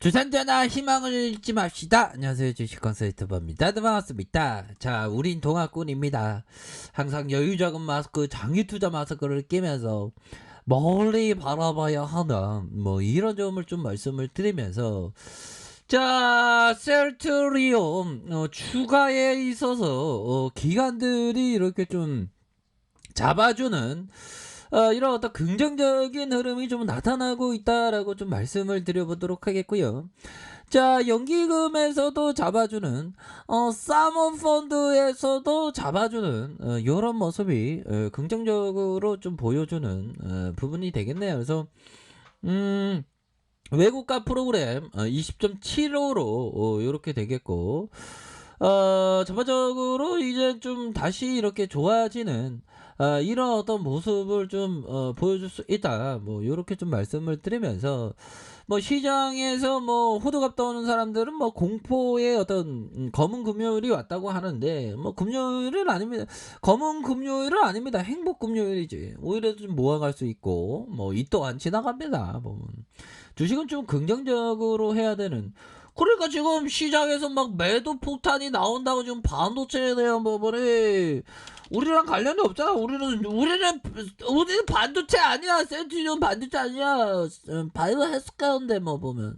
주산자나 희망을 잃지 맙시다. 안녕하세요. 주식 컨설턴트입니다. 반갑습니다. 자, 우린 동학군입니다. 항상 여유자금 마스크, 장기투자 마스크를 끼면서 멀리 바라봐야 하는 이런 점을 좀 말씀을 드리면서, 자, 셀트리온 추가에 있어서 기관들이 이렇게 좀 잡아주는 이런 어떤 긍정적인 흐름이 좀 나타나고 있다라고 좀 말씀을 드려보도록 하겠고요. 자, 연기금에서도 잡아주는 사모펀드에서도 잡아주는 이런 모습이 긍정적으로 좀 보여주는 부분이 되겠네요. 그래서 외국가 프로그램 20.75로 이렇게 되겠고, 전반적으로 이제 좀 다시 이렇게 좋아지는 이런 어떤 모습을 좀 보여줄 수 있다. 요렇게 좀 말씀을 드리면서, 시장에서 호들갑 떠오는 사람들은 공포의 어떤 검은 금요일이 왔다고 하는데, 금요일은 아닙니다. 검은 금요일은 아닙니다. 행복 금요일이지. 오히려 좀 모아갈 수 있고, 이 또한 지나갑니다. 주식은 좀 긍정적으로 해야 되는. 그러니까 지금 시장에서 막 매도 폭탄이 나온다고 지금 반도체에 대한 부분이 우리랑 관련이 없잖아. 우리는 반도체 아니야. 센티존 반도체 아니야. 바이오 헬스케어인데 보면.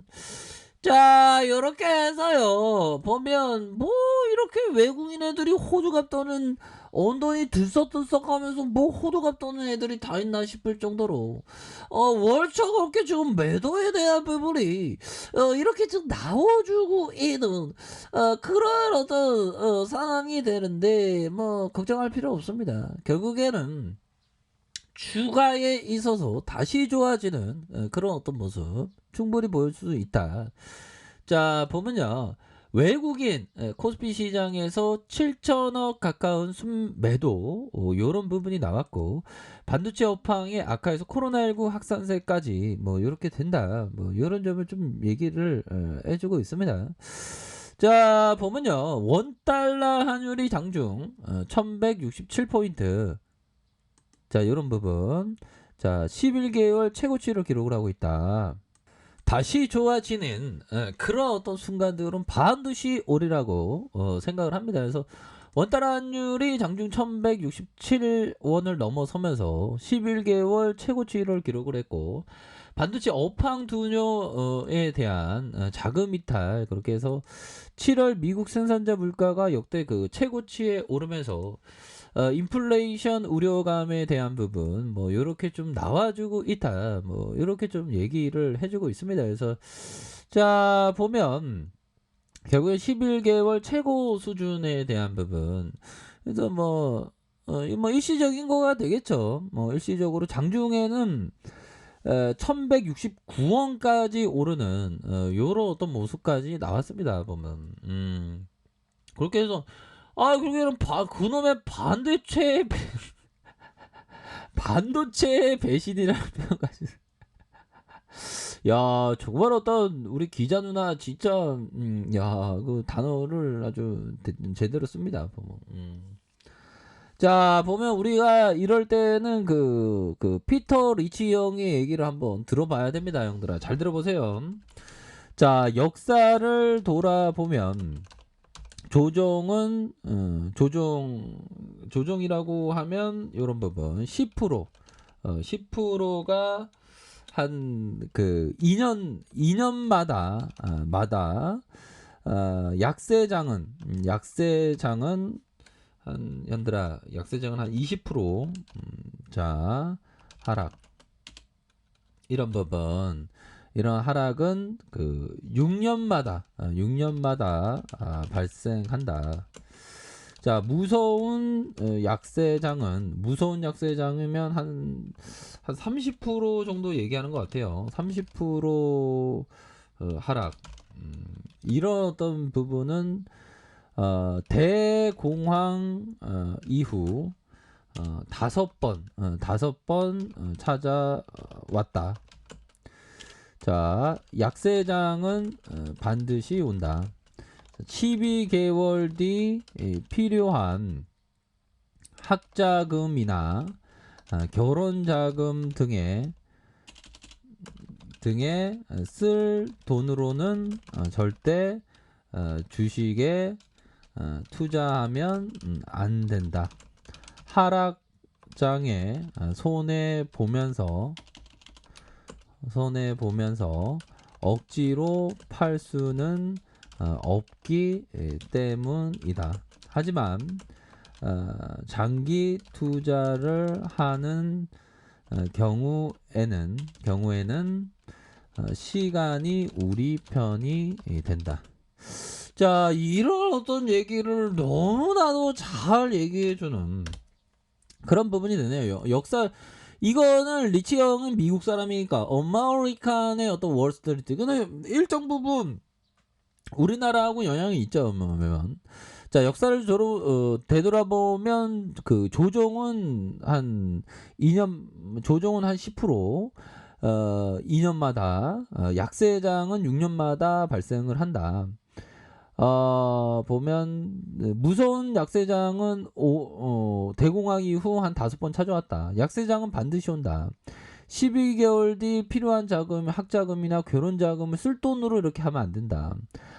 자, 요렇게 해서요. 보면 이렇게 외국인 애들이 호주갑 떠는 언돈이 들썩들썩하면서 호두갑 떠는 애들이 다 있나 싶을 정도로 월초가 그렇게 지금 매도에 대한 부분이 이렇게 좀 나와주고 있는 그런 어떤 상황이 되는데 걱정할 필요 없습니다. 결국에는 주가에 있어서 다시 좋아지는 그런 어떤 모습 충분히 보일 수 있다. 자, 보면요. 외국인 코스피 시장에서 7천억 가까운 순매도 요런 부분이 나왔고, 반도체 업황의 악화에서 코로나19 확산세까지 요렇게 된다. 요런 점을 좀 얘기를 해주고 있습니다. 자, 보면요. 원달러 환율이 장중 1167포인트. 자, 요런 부분. 자, 11개월 최고치를 기록을 하고 있다. 다시 좋아지는 그런 어떤 순간들은 반드시 오리라고 생각을 합니다. 그래서 원달러 환율이 장중 1167원을 넘어서면서 11개월 최고치를 기록을 했고, 반도체 업황 둔요에 대한 자금 이탈, 그렇게 해서 7월 미국 생산자 물가가 역대 그 최고치에 오르면서 인플레이션 우려감에 대한 부분 요렇게 좀 나와주고 있다. 요렇게 좀 얘기를 해주고 있습니다. 그래서 자, 보면 결국에 11개월 최고 수준에 대한 부분, 그래서 일시적인 거가 되겠죠. 일시적으로 장중에는 1169원까지 오르는 요런 어떤 모습까지 나왔습니다. 보면 그렇게 해서 그러게는 그놈의 반도체 배신이라는 표현까지. 야, 정말 어떤 우리 기자 누나 진짜 야, 그 단어를 아주 제대로 씁니다. 보면. 자, 보면 우리가 이럴 때는 그 피터 리치 형의 얘기를 한번 들어봐야 됩니다, 형들아. 잘 들어보세요. 자, 역사를 돌아보면 조정은 조정이라고 하면 요런 부분 10%가 한 그 2년마다 약세장은 한 연들아 약세장은 한 20% 자, 하락, 이런 부분, 이런 하락은 그 6년마다 발생한다. 자, 무서운 약세장이면 한 30% 정도 얘기하는 것 같아요. 30% 하락. 이런 어떤 부분은 대공황 이후 5번 찾아왔다. 자, 약세장은 반드시 온다. 12개월 뒤 필요한 학자금이나 결혼자금 등의 등에 쓸 돈으로는 절대 주식에 투자하면 안 된다. 하락장에 손해 보면서 억지로 팔 수는 없기 때문이다. 하지만 장기 투자를 하는 경우에는 시간이 우리 편이 된다. 자, 이런 어떤 얘기를 너무나도 잘 얘기해주는 그런 부분이 되네요. 역사, 이거는 리치 형은 미국 사람이니까 어메리칸의 어떤 월스트리트, 근데 일정 부분 우리나라하고 영향이 있죠. 자, 역사를 되돌아보면 그 조정은 한 10% 2년마다 약세장은 6년마다 발생을 한다. 보면 무서운 약세장은 대공황 이후 한 5번 찾아왔다. 약세장은 반드시 온다. 12개월 뒤 필요한 자금, 학자금이나 결혼자금을 쓸 돈으로 이렇게 하면 안 된다.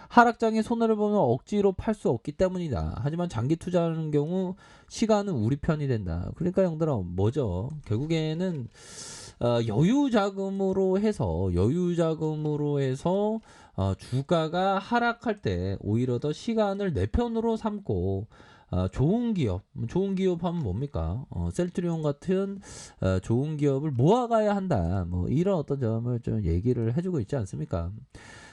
하락장에 손해를 보면 억지로 팔 수 없기 때문이다. 하지만 장기 투자하는 경우 시간은 우리 편이 된다. 그러니까 형들아, 뭐죠? 결국에는 여유 자금으로 해서 주가가 하락할 때 오히려 더 시간을 내 편으로 삼고 좋은 기업 하면 뭡니까? 셀트리온 같은 좋은 기업을 모아가야 한다. 뭐 이런 어떤 점을 좀 얘기를 해주고 있지 않습니까?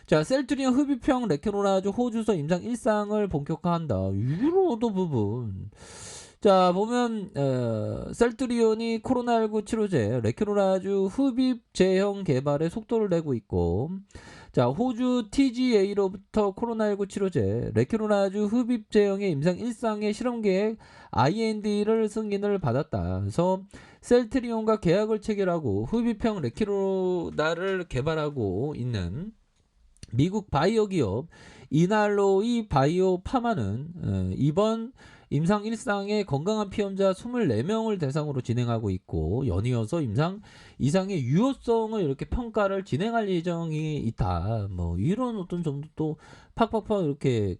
자, 셀트리온 흡입형 레케노라주 호주서 임상 1상을 본격화한다. 이런 어떤 부분. 자, 보면 셀트리온이 코로나19 치료제 레케노라주 흡입 제형 개발에 속도를 내고 있고, 자, 호주 TGA로부터 코로나19 치료제 레케노라주 흡입 제형의 임상 1상의 실험 계획 IND를 승인을 받았다. 그래서 셀트리온과 계약을 체결하고 흡입형 레케노라를 개발하고 있는 미국 바이오 기업 이날로이 바이오 파마는 이번 임상 1상의 건강한 피험자 24명을 대상으로 진행하고 있고, 연이어서 임상 2상의 유효성을 이렇게 평가를 진행할 예정이 있다. 뭐 이런 어떤 점도 또 팍팍팍 이렇게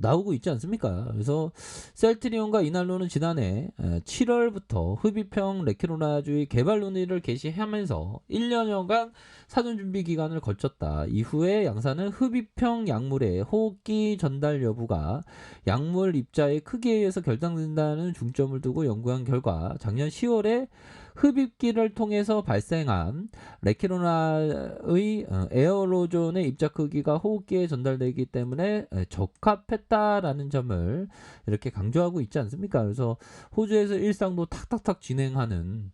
나오고 있지 않습니까? 그래서 셀트리온과 이날로는 지난해 7월부터 흡입형 레케노라주의 개발 논의를 개시하면서 1년여간 사전 준비 기간을 거쳤다. 이후에 양사는 흡입형 약물의 호흡기 전달 여부가 약물 입자의 크기에 의해서 결정된다는 중점을 두고 연구한 결과 작년 10월에 흡입기를 통해서 발생한 레케노라의 에어로존의 입자 크기가 호흡기에 전달되기 때문에 적합했다라는 점을 이렇게 강조하고 있지 않습니까? 그래서 호주에서 일상도 탁탁탁 진행하는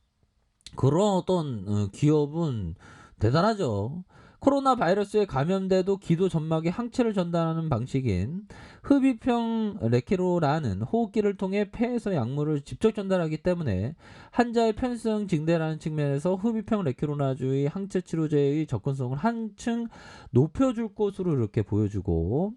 그런 어떤 기업은 대단하죠. 코로나 바이러스에 감염돼도 기도 점막에 항체를 전달하는 방식인 흡입형 레케노라는 호흡기를 통해 폐에서 약물을 직접 전달하기 때문에 환자의 편의성 증대라는 측면에서 흡입형 레케노라주의 항체 치료제의 접근성을 한층 높여줄 것으로 이렇게 보여주고,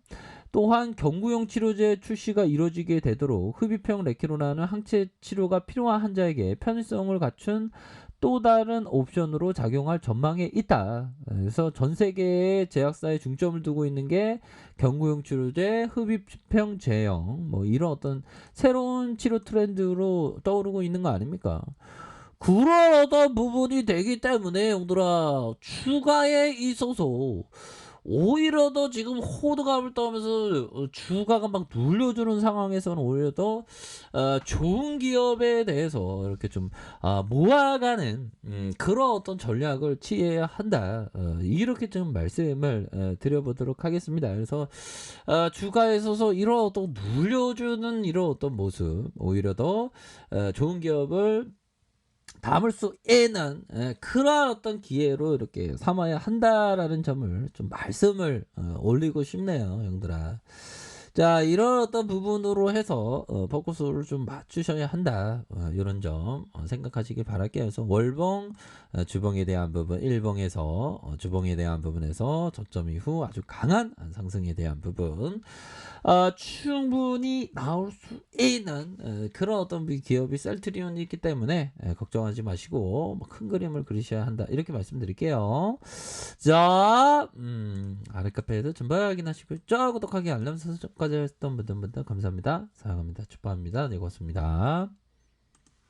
또한 경구용 치료제 출시가 이루어지게 되도록 흡입형 레케노라는 항체 치료가 필요한 환자에게 편의성을 갖춘 또 다른 옵션으로 작용할 전망에 있다. 그래서 전 세계의 제약사에 중점을 두고 있는 게 경구용 치료제, 흡입형 제형, 뭐 이런 어떤 새로운 치료 트렌드로 떠오르고 있는 거 아닙니까? 그런 어떤 부분이 되기 때문에 형들아, 추가에 있어서 오히려 더 지금 호드갑을 떠면서 주가가 막 눌려주는 상황에서는 오히려 더 좋은 기업에 대해서 이렇게 좀 모아가는 그런 어떤 전략을 취해야 한다. 이렇게 좀 말씀을 드려보도록 하겠습니다. 그래서 주가에 있어서 이런 어떤 눌려주는 이런 어떤 모습, 오히려 더 좋은 기업을 담을 수 있는 그러한 어떤 기회로 이렇게 삼아야 한다라는 점을 좀 말씀을 올리고 싶네요, 형들아. 자, 이런 어떤 부분으로 해서 포커스를 좀 맞추셔야 한다. 요런 점 생각하시길 바랄게요. 그래서 월봉, 주봉에 대한 부분, 일봉에서 주봉에 대한 부분에서 저점 이후 아주 강한 상승에 대한 부분 충분히 나올 수 있는 그런 어떤 기업이 셀트리온이 있기 때문에 걱정하지 마시고 뭐 큰 그림을 그리셔야 한다. 이렇게 말씀드릴게요. 자, 아랫카페에도 전부 확인하시고 저 구독하기 알람 설정까지 했던 분들 감사합니다. 사랑합니다. 축복합니다. 네, 고맙습니다.